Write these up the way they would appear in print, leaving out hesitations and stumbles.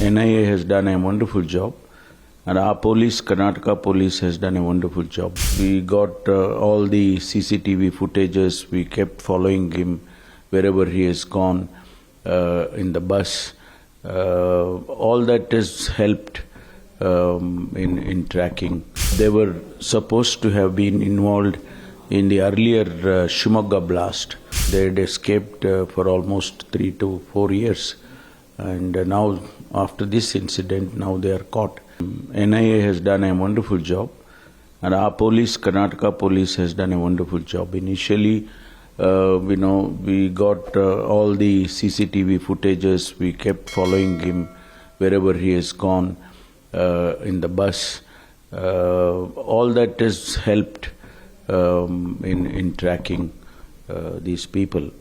NIA has done a wonderful job, and our police, Karnataka police, has done a wonderful job. We got all the CCTV footages. We kept following him wherever he has gone in the bus. All that has helped in tracking. They were supposed to have been involved in the earlier Shimoga blast. They had escaped for almost 3 to 4 years, and now after this incident, now they are caught. NIA has done a wonderful job, and our police, Karnataka police, has done a wonderful job. Initially, we got all the CCTV footages. We kept following him wherever he has gone in the bus. All that has helped in tracking these people.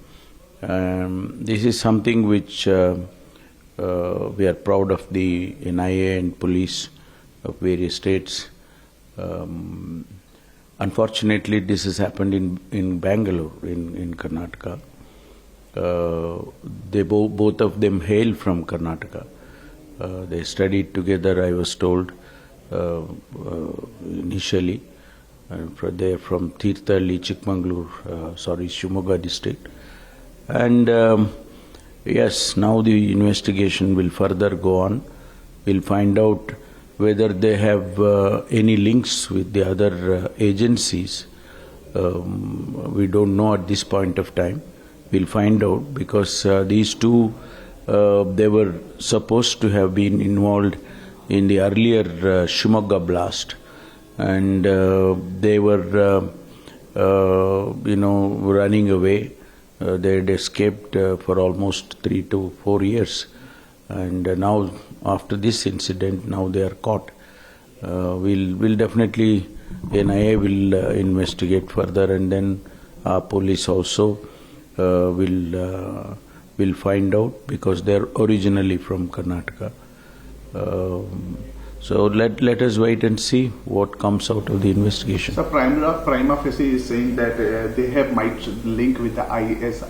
This is something which we are proud of the NIA and police of various states. Unfortunately, this has happened in Bangalore, in Karnataka. They both of them hail from Karnataka. They studied together, I was told, initially. They are from Tirthalli, Chikmagalur, Shimoga district. And yes, now the investigation will further go on. We'll find out whether they have any links with the other agencies. We don't know at this point of time. We'll find out, because these two, they were supposed to have been involved in the earlier Shimoga blast, and they were running away. They had escaped for almost 3 to 4 years, and now after this incident, now they are caught. We'll definitely, NIA will investigate further, and then our police also will find out, because they are originally from Karnataka. So let us wait and see what comes out of the investigation. So prima facie is saying that they might link with the ISIS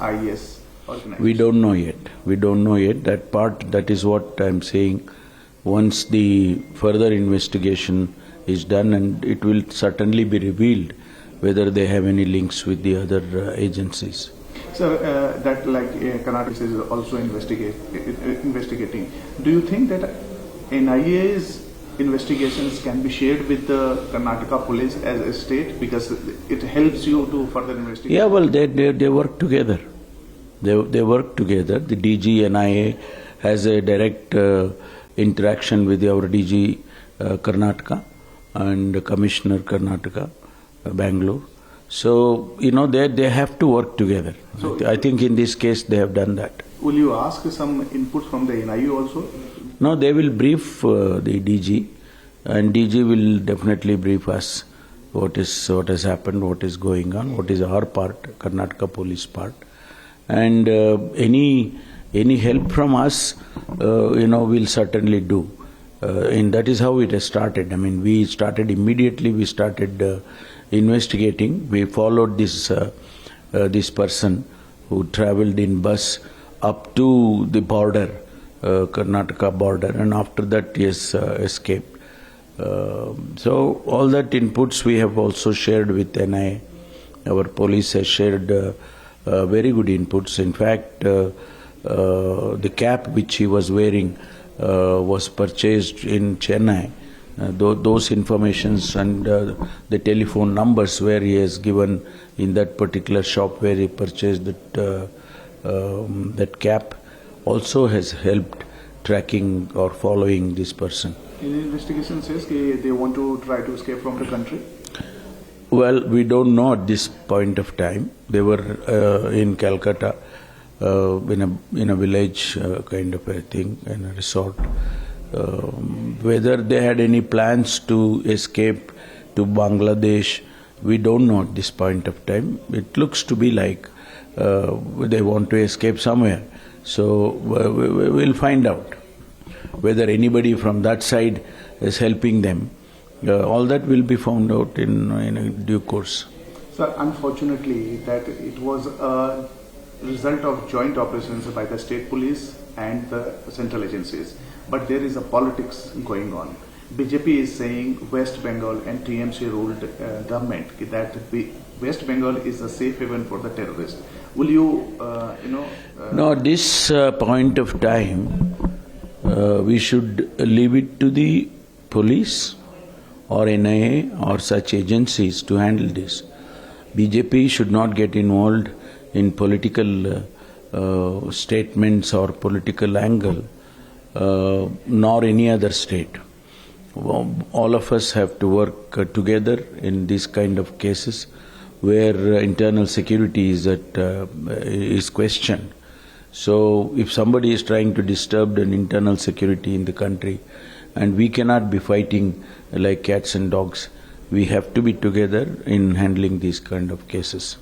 organization. We don't know yet. We don't know yet. That part, that is what I'm saying. Once the further investigation is done, and it will certainly be revealed whether they have any links with the other agencies. So that Karnataka is also investigating. Do you think that NIA's investigations can be shared with the Karnataka police as a state, because it helps you to further investigate? Yeah, well, they work together. They work together. The DG NIA has a direct interaction with our DG Karnataka and Commissioner Karnataka, Bangalore. So, they have to work together. So I think in this case they have done that. Will you ask some input from the NIA also? No, they will brief the DG, and DG will definitely brief us what has happened, what is going on, what is our part, Karnataka police part, and any help from us, we'll certainly do. And that is how it has started. I mean, we started immediately. We started investigating. We followed this person who travelled in bus up to the border, Karnataka border, and after that he has escaped. So all that inputs we have also shared with NIA. Our police has shared very good inputs. In fact, the cap which he was wearing was purchased in Chennai. Those informations and the telephone numbers where he has given in that particular shop where he purchased that cap also has helped tracking or following this person. In the investigation says they want to try to escape from the country? Well, we don't know at this point of time. They were in Calcutta, in a village kind of a thing, in a resort. Whether they had any plans to escape to Bangladesh, we don't know at this point of time. It looks to be like they want to escape somewhere. So we'll find out whether anybody from that side is helping them. All that will be found out in a due course. Sir, unfortunately, that it was a result of joint operations by the state police and the central agencies. but there is a politics going on. BJP is saying West Bengal and TMC ruled government that West Bengal is a safe haven for the terrorists. Will you, Now, at this point of time, we should leave it to the police or NIA or such agencies to handle this. BJP should not get involved in political statements or political angle, nor any other state. All of us have to work together in these kind of cases where internal security is questioned. So if somebody is trying to disturb an internal security in the country, and we cannot be fighting like cats and dogs, we have to be together in handling these kind of cases.